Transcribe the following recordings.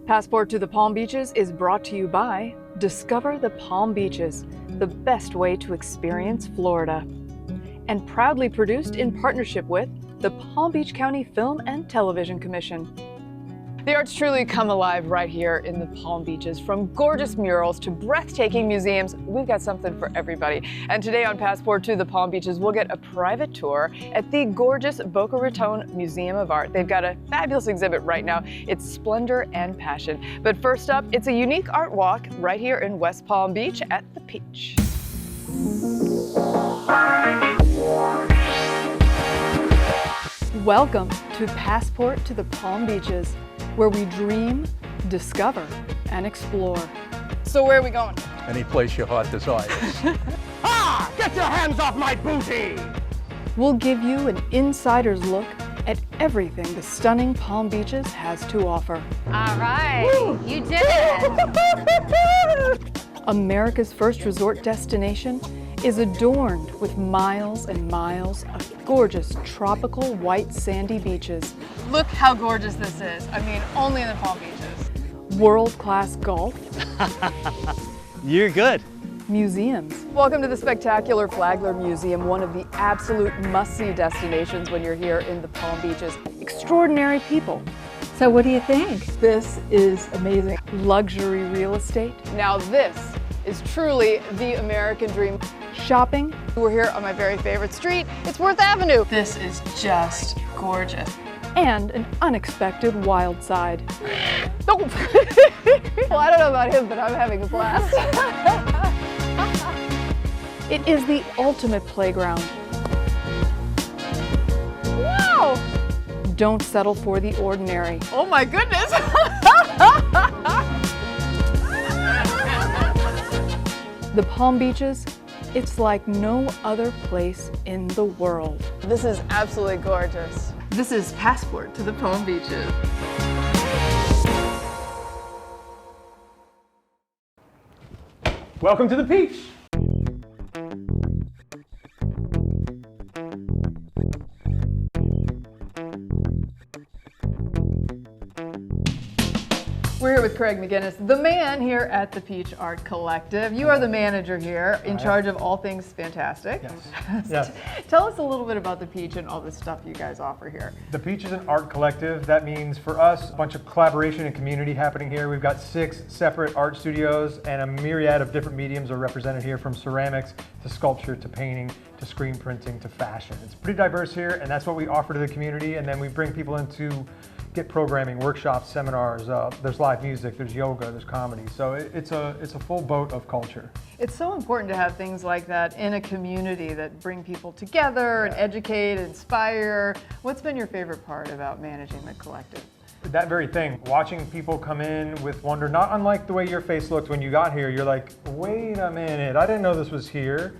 Passport to the Palm Beaches is brought to you by Discover the Palm Beaches, the best way to experience Florida. And proudly produced in partnership with the Palm Beach County Film and Television Commission. The arts truly come alive right here in the Palm Beaches. From gorgeous murals to breathtaking museums, we've got something for everybody. And today on Passport to the Palm Beaches, we'll get a private tour at the gorgeous Boca Raton Museum of Art. They've got a fabulous exhibit right now. It's Splendor and Passion. But first up, it's a unique art walk right here in West Palm Beach at the Peach. Welcome to Passport to the Palm Beaches, where we dream, discover, and explore. So where are we going? Any place your heart desires. Ah! Get your hands off my booty! We'll give you an insider's look at everything the stunning Palm Beaches has to offer. All right, you did it! America's first resort destination is adorned with miles and miles of gorgeous tropical white sandy beaches. Look how gorgeous this is. I mean, only in the Palm Beaches. World-class golf. You're good. Museums. Welcome to the spectacular Flagler Museum, one of the absolute must-see destinations when you're here in the Palm Beaches. Extraordinary people. So what do you think? This is amazing. Luxury real estate. Now this is truly the American dream. Shopping. We're here on my very favorite street. It's Worth Avenue. This is just gorgeous. And an unexpected wild side. Oh. Well, I don't know about him, but I'm having a blast. It is the ultimate playground. Wow! Don't settle for the ordinary. Oh my goodness! The Palm Beaches, it's like no other place in the world. This is absolutely gorgeous. This is Passport to the Palm Beaches. Welcome to the Peach! We're here with Craig McGinnis, the man here at the Peach Art Collective. You are the manager here, in charge of all things fantastic. Yes. Yes. Tell us a little bit about the Peach and all the stuff you guys offer here. The Peach is an art collective. That means for us, a bunch of collaboration and community happening here. We've got 6 separate art studios, and a myriad of different mediums are represented here, from ceramics to sculpture to painting to screen printing to fashion. It's pretty diverse here, and that's what we offer to the community. And then we bring people in to get programming, workshops, seminars. There's live music, there's yoga, there's comedy. So it's a full boat of culture. It's so important to have things like that in a community that bring people together and educate, inspire. What's been your favorite part about managing the collective? That very thing, watching people come in with wonder, not unlike the way your face looked when you got here. You're like, wait a minute, I didn't know this was here.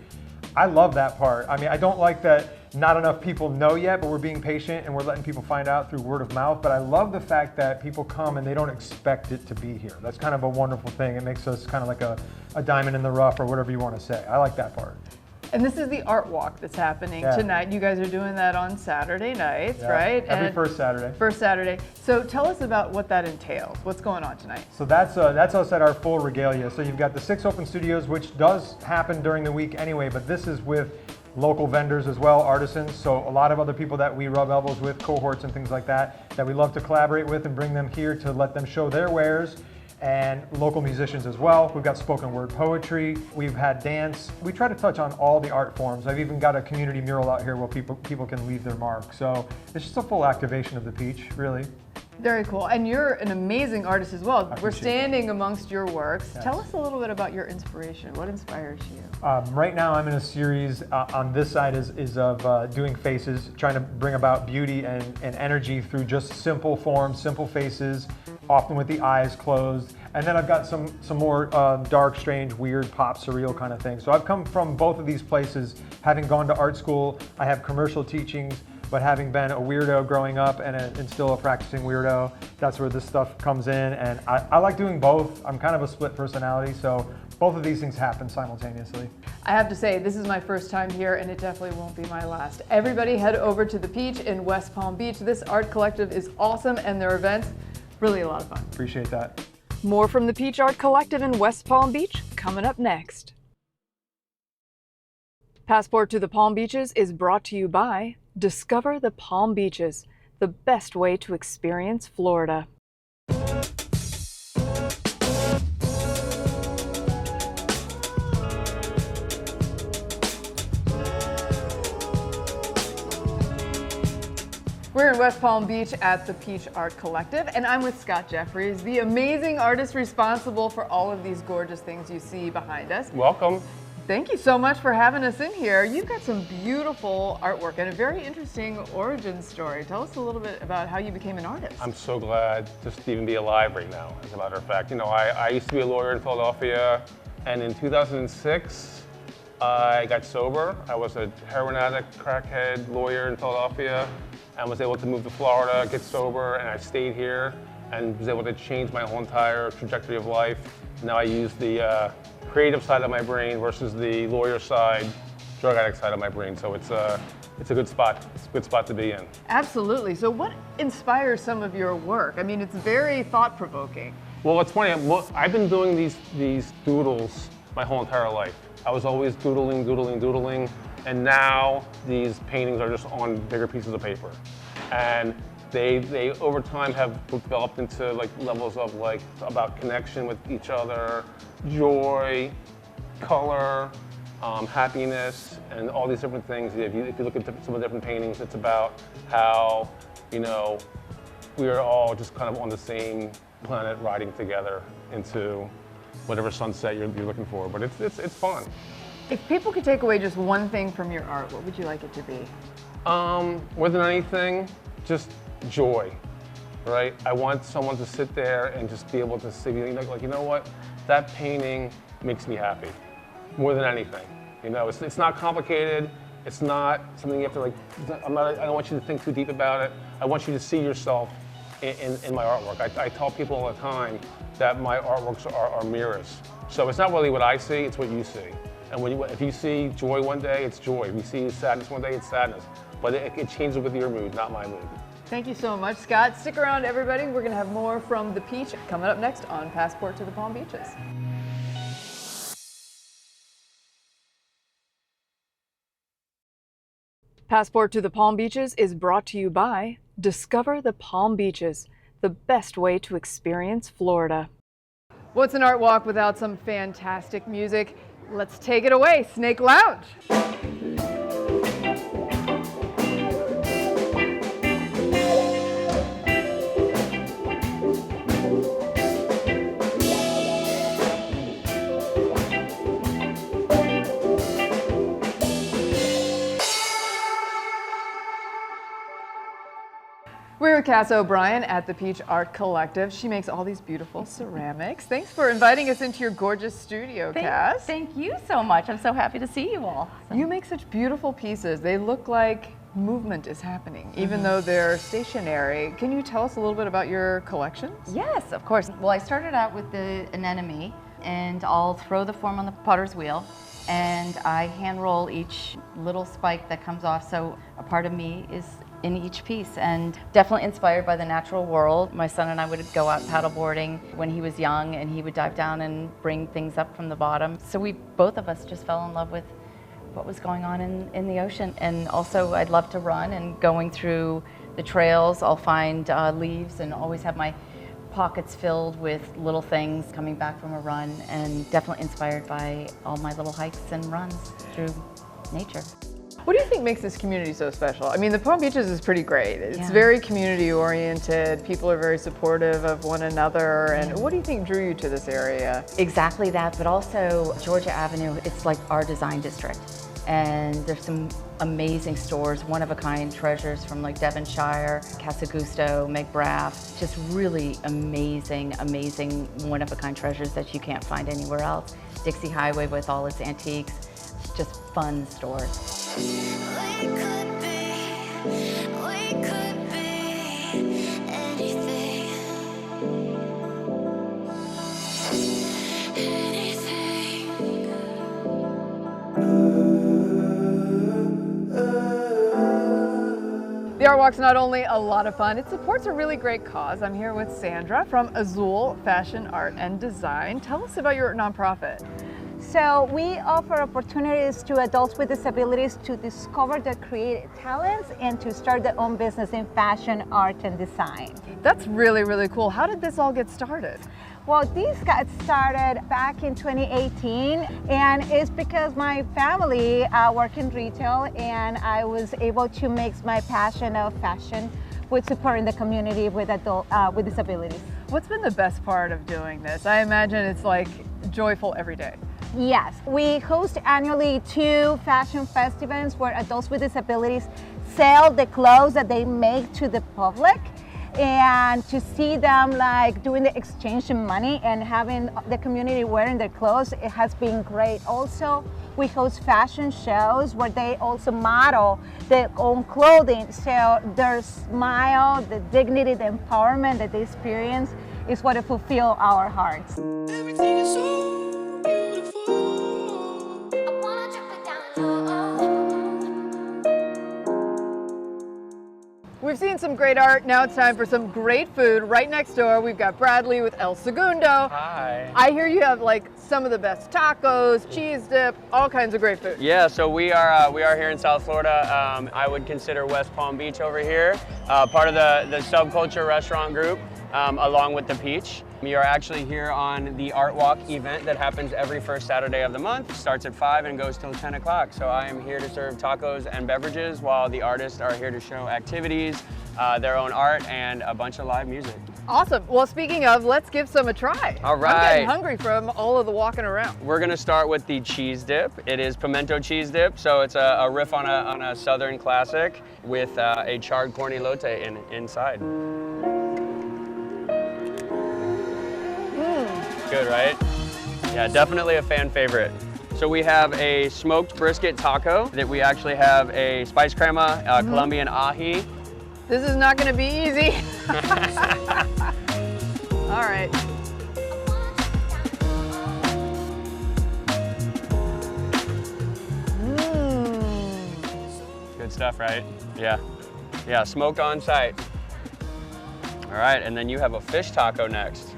I love that part. I mean, I don't like that not enough people know yet, but we're being patient and we're letting people find out through word of mouth. But I love the fact that people come and they don't expect it to be here. That's kind of a wonderful thing. It makes us kind of like a diamond in the rough, or whatever you want to say. I like that part. And this is the art walk that's happening tonight. You guys are doing that on Saturday nights, right? Every first Saturday. First Saturday. So tell us about what that entails. What's going on tonight? So that's us at our full regalia. So you've got the 6 open studios, which does happen during the week anyway, but this is with local vendors as well, artisans. So a lot of other people that we rub elbows with, cohorts and things like that we love to collaborate with and bring them here to let them show their wares. And local musicians as well. We've got spoken word poetry, we've had dance. We try to touch on all the art forms. I've even got a community mural out here where people can leave their mark. So it's just a full activation of the Peach, really. Very cool. And you're an amazing artist as well. We're standing amongst your works. Yes. Tell us a little bit about your inspiration. What inspires you? Right now I'm in a series on this side is of doing faces, trying to bring about beauty and energy through just simple forms, simple faces, often with the eyes closed. And then I've got some more dark, strange, weird, pop, surreal kind of things. So I've come from both of these places. Having gone to art school, I have commercial teachings, but having been a weirdo growing up and still a practicing weirdo, that's where this stuff comes in. And I like doing both. I'm kind of a split personality, so both of these things happen simultaneously. I have to say, this is my first time here, and it definitely won't be my last. Everybody head over to the Peach in West Palm Beach. This art collective is awesome, and their events Really a lot of fun. Appreciate that. More from the Peach Art Collective in West Palm Beach coming up next. Passport to the Palm Beaches is brought to you by Discover the Palm Beaches, the best way to experience Florida. We're in West Palm Beach at the Peach Art Collective, and I'm with Scott Jeffries, the amazing artist responsible for all of these gorgeous things you see behind us. Welcome. Thank you so much for having us in here. You've got some beautiful artwork and a very interesting origin story. Tell us a little bit about how you became an artist. I'm so glad just to even be alive right now, as a matter of fact. You know, I used to be a lawyer in Philadelphia, and in 2006, I got sober. I was a heroin addict, crackhead lawyer in Philadelphia, and was able to move to Florida, get sober, and I stayed here and was able to change my whole entire trajectory of life. Now I use the creative side of my brain versus the lawyer side, drug addict side of my brain. So it's a good spot. It's a good spot to be in. Absolutely. So what inspires some of your work? I mean, it's very thought-provoking. Well, it's funny. I've been doing these doodles my whole entire life. I was always doodling, and now these paintings are just on bigger pieces of paper. And they over time have developed into like levels of like about connection with each other, joy, color, happiness, and all these different things. If you look at some of the different paintings, it's about how, you know, we are all just kind of on the same planet riding together into whatever sunset you're looking for. But it's fun. If people could take away just one thing from your art, what would you like it to be? More than anything, just joy, right? I want someone to sit there and just be able to see, like, you know what? That painting makes me happy, more than anything. You know, it's not complicated. It's not something you have to like, I don't want you to think too deep about it. I want you to see yourself in my artwork. I tell people all the time that my artworks are mirrors. So it's not really what I see, it's what you see. And if you see joy one day, it's joy. If you see sadness one day, it's sadness. But it changes with your mood, not my mood. Thank you so much, Scott. Stick around, everybody. We're going to have more from the Peach coming up next on Passport to the Palm Beaches. Passport to the Palm Beaches is brought to you by Discover the Palm Beaches, the best way to experience Florida. What's an art walk without some fantastic music? Let's take it away, Snake Lounge. We're with Cass O'Brien at the Peach Art Collective. She makes all these beautiful ceramics. Thanks for inviting us into your gorgeous studio, Cass. Thank you so much. I'm so happy to see you all. You make such beautiful pieces. They look like movement is happening, even though they're stationary. Can you tell us a little bit about your collections? Yes, of course. Well, I started out with the anemone, and I'll throw the form on the potter's wheel, and I hand roll each little spike that comes off, so a part of me is in each piece, and definitely inspired by the natural world. My son and I would go out paddleboarding when he was young, and he would dive down and bring things up from the bottom. So both of us just fell in love with what was going on in the ocean. And also I'd love to run, and going through the trails, I'll find leaves and always have my pockets filled with little things coming back from a run, and definitely inspired by all my little hikes and runs through nature. What do you think makes this community so special? I mean, the Palm Beaches is pretty great. It's Yeah. very community oriented. People are very supportive of one another. And what do you think drew you to this area? Exactly that, but also Georgia Avenue, it's like our design district. And there's some amazing stores, one-of-a-kind treasures from like Devonshire, Casa Gusto, McGrath, just really amazing, amazing one-of-a-kind treasures that you can't find anywhere else. Dixie Highway with all its antiques, just fun stores. We could be anything. The Art walk's not only a lot of fun, it supports a really great cause. I'm here with Sandra from Azul Fashion Art and Design. Tell us about your nonprofit. So we offer opportunities to adults with disabilities to discover their creative talents and to start their own business in fashion, art, and design. That's really, really cool. How did this all get started? Well, these got started back in 2018, and it's because my family work in retail, and I was able to mix my passion of fashion with supporting the community with adult with disabilities. What's been the best part of doing this? I imagine it's like joyful every day. Yes, we host annually 2 fashion festivals where adults with disabilities sell the clothes that they make to the public, and to see them like doing the exchange in money and having the community wearing their clothes, it has been great. Also, we host fashion shows where they also model their own clothing, so their smile, the dignity, the empowerment that they experience is what fulfills our hearts. Everything is so beautiful. I wanna drop it down low. We've seen some great art. Now it's time for some great food. Right next door, we've got Bradley with El Segundo. Hi. I hear you have like some of the best tacos, cheese dip, all kinds of great food. Yeah, so we are here in South Florida. I would consider West Palm Beach over here, part of the subculture restaurant group, along with the Peach. We are actually here on the Art Walk event that happens every first Saturday of the month. Starts at 5 and goes till 10 o'clock. So I am here to serve tacos and beverages while the artists are here to show activities, their own art, and a bunch of live music. Awesome. Well, speaking of, let's give some a try. All I'm right. getting hungry from all of the walking around. We're gonna start with the cheese dip. It is pimento cheese dip, so it's a riff on a southern classic with a charred corn elote inside. Good, right? Yeah, definitely a fan favorite. So we have a smoked brisket taco that we actually have a spice crema, Colombian ají. This is not going to be easy. All right. Good stuff, right? Yeah. Yeah, smoked on site. All right, and then you have a fish taco next.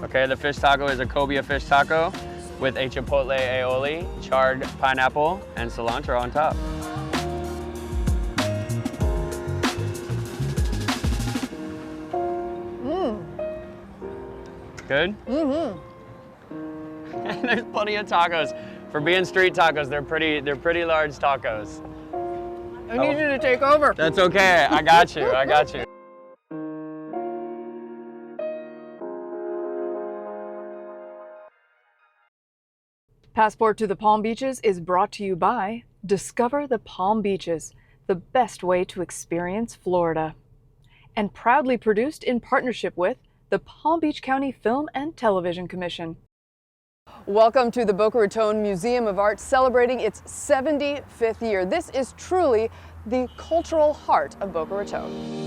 Okay, the fish taco is a cobia fish taco with a chipotle aioli, charred pineapple, and cilantro on top. Good? Mm-hmm. There's plenty of tacos. For being street tacos, they're pretty large tacos. I need you to take over. That's okay, I got you, I got you. Passport to the Palm Beaches is brought to you by Discover the Palm Beaches, the best way to experience Florida. And proudly produced in partnership with the Palm Beach County Film and Television Commission. Welcome to the Boca Raton Museum of Art, celebrating its 75th year. This is truly the cultural heart of Boca Raton.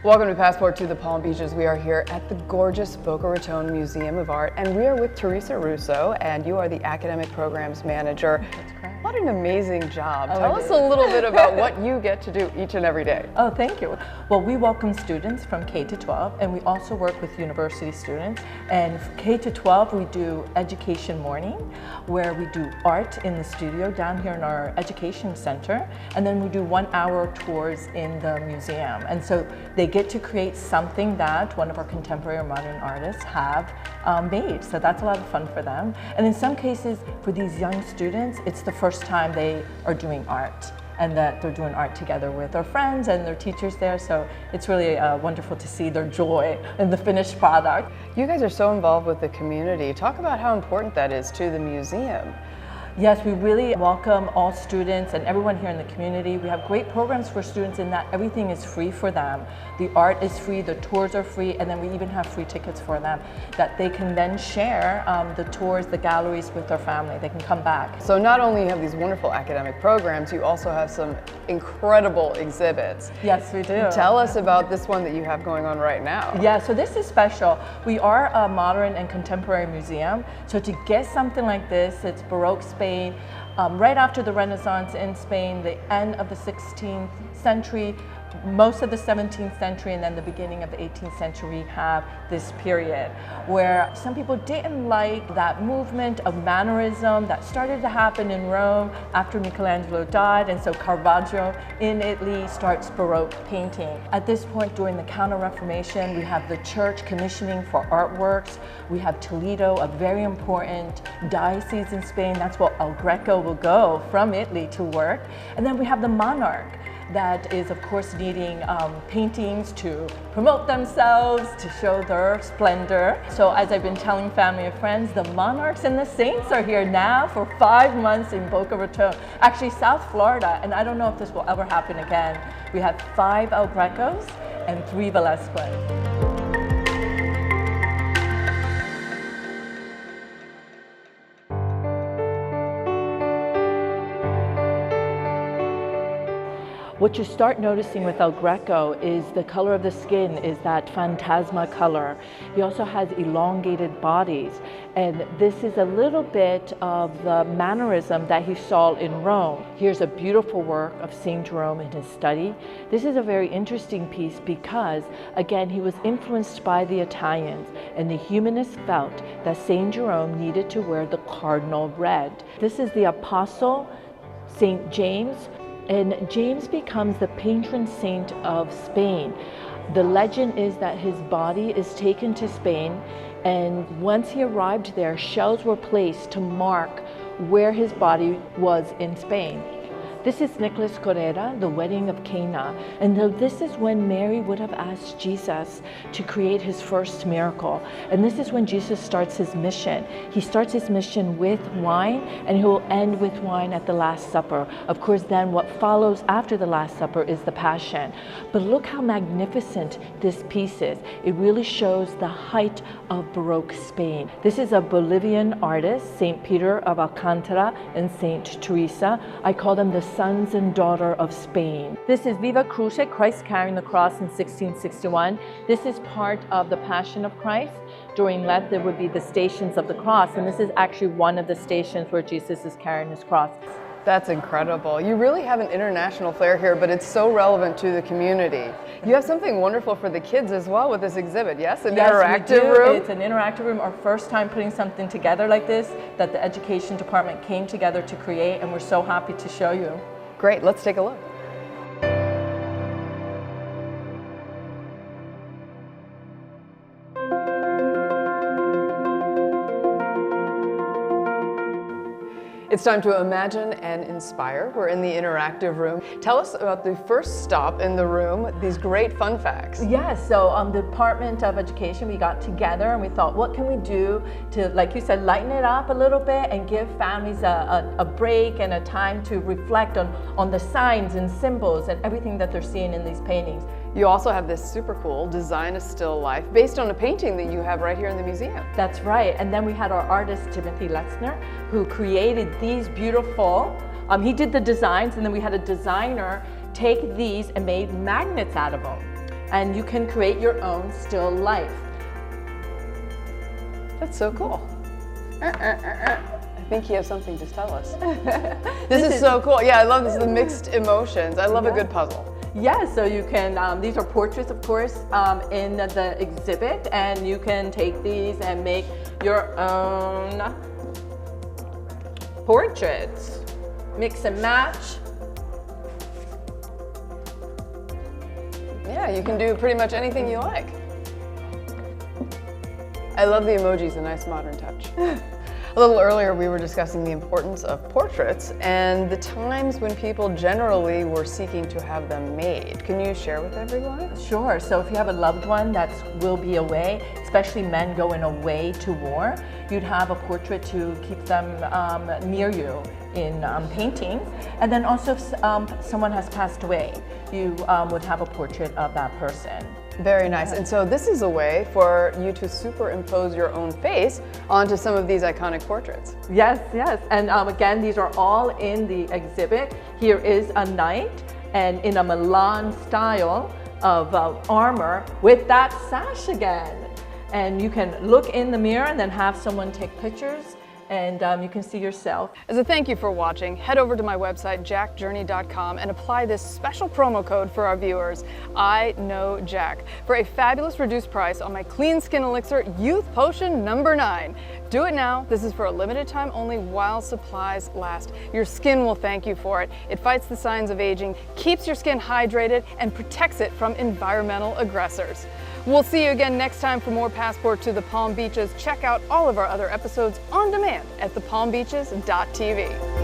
Welcome to Passport to the Palm Beaches. We are here at the gorgeous Boca Raton Museum of Art, and we are with Teresa Russo, and you are the Academic Programs Manager. That's correct. What an amazing job. Tell us a little bit about what you get to do each and every day. Oh, thank you. Well, we welcome students from K to 12, and we also work with university students. And K to 12, we do education morning, where we do art in the studio down here in our education center, and then we do 1-hour tours in the museum. And so they get to create something that one of our contemporary or modern artists have made. So that's a lot of fun for them. And in some cases, for these young students, it's the first time they are doing art, and that they're doing art together with their friends and their teachers there. So it's really wonderful to see their joy in the finished product. You guys are so involved with the community. Talk about how important that is to the museum. Yes, we really welcome all students and everyone here in the community. We have great programs for students in that everything is free for them. The art is free, the tours are free, and then we even have free tickets for them that they can then share the tours, the galleries with their family. They can come back. So not only you have these wonderful academic programs, you also have some incredible exhibits. Yes, we do. Tell us about this one that you have going on right now. Yeah, so this is special. We are a modern and contemporary museum. So to get something like this, it's Baroque Spain, right after the Renaissance in Spain, the end of the 16th century, most of the 17th century, and then the beginning of the 18th century have this period where some people didn't like that movement of mannerism that started to happen in Rome after Michelangelo died, and so Caravaggio in Italy starts Baroque painting. At this point during the Counter-Reformation, we have the church commissioning for artworks. We have Toledo, a very important diocese in Spain. That's where El Greco will go from Italy to work. And then we have the monarch that is of course needing paintings to promote themselves, to show their splendor. So as I've been telling family and friends, the monarchs and the saints are here now for 5 months in Boca Raton, actually South Florida, and I don't know if this will ever happen again. We have 5 El Grecos and 3 Velazquez. What you start noticing with El Greco is the color of the skin is that phantasma color. He also has elongated bodies, and this is a little bit of the mannerism that he saw in Rome. Here's a beautiful work of St. Jerome in his study. This is a very interesting piece because, again, he was influenced by the Italians, and the humanists felt that St. Jerome needed to wear the cardinal red. This is the apostle, St. James, and James becomes the patron saint of Spain. The legend is that his body is taken to Spain, and once he arrived there, shells were placed to mark where his body was in Spain. This is Nicholas Correra, the wedding of Cana, and this is when Mary would have asked Jesus to create his first miracle. And this is when Jesus starts his mission. He starts his mission with wine, and he will end with wine at the Last Supper. Of course, then what follows after the Last Supper is the Passion. But look how magnificent this piece is. It really shows the height of Baroque Spain. This is a Bolivian artist, St. Peter of Alcantara and St. Teresa. I call them the sons and daughter of Spain. This is Viva Cruce, Christ carrying the cross in 1661. This is part of the Passion of Christ. During Lent, there would be the Stations of the Cross, and this is actually one of the stations where Jesus is carrying his cross. That's incredible. You really have an international flair here, but it's so relevant to the community. You have something wonderful for the kids as well with this exhibit, yes? An interactive room? It's an interactive room. Our first time putting something together like this that the education department came together to create, and we're so happy to show you. Great, let's take a look. It's time to imagine and inspire. We're in the interactive room. Tell us about the first stop in the room, these great fun facts. Yes, so the Department of Education, we got together and we thought, what can we do to, like you said, lighten it up a little bit and give families a break and a time to reflect on the signs and symbols and everything that they're seeing in these paintings. You also have this super cool Design a Still Life based on a painting that you have right here in the museum. That's right, and then we had our artist Timothy Letzner who created these beautiful, he did the designs, and then we had a designer take these and made magnets out of them. And you can create your own still life. That's so cool. I think you have something to tell us. This is so cool. Yeah, I love this, the mixed emotions. I love a good puzzle. Yeah, so you can, these are portraits, of course, in the exhibit, and you can take these and make your own portraits. Mix and match. Yeah, you can do pretty much anything you like. I love the emojis, a nice modern touch. A little earlier we were discussing the importance of portraits and the times when people generally were seeking to have them made. Can you share with everyone? Sure. So if you have a loved one that will be away, especially men going away to war, you'd have a portrait to keep them near you in painting. And then also if someone has passed away, you would have a portrait of that person. Very nice. And so this is a way for you to superimpose your own face onto some of these iconic portraits. Yes, yes. And again, these are all in the exhibit. Here is a knight, and in a Milan style of armor with that sash again. And you can look in the mirror and then have someone take pictures, and you can see yourself. As a thank you for watching, head over to my website, jackjourney.com, and apply this special promo code for our viewers, I Know Jack, for a fabulous reduced price on my Clean Skin Elixir Youth Potion number 9. Do it now. This is for a limited time only while supplies last. Your skin will thank you for it. It fights the signs of aging, keeps your skin hydrated, and protects it from environmental aggressors. We'll see you again next time for more Passport to the Palm Beaches. Check out all of our other episodes on demand at thepalmbeaches.tv.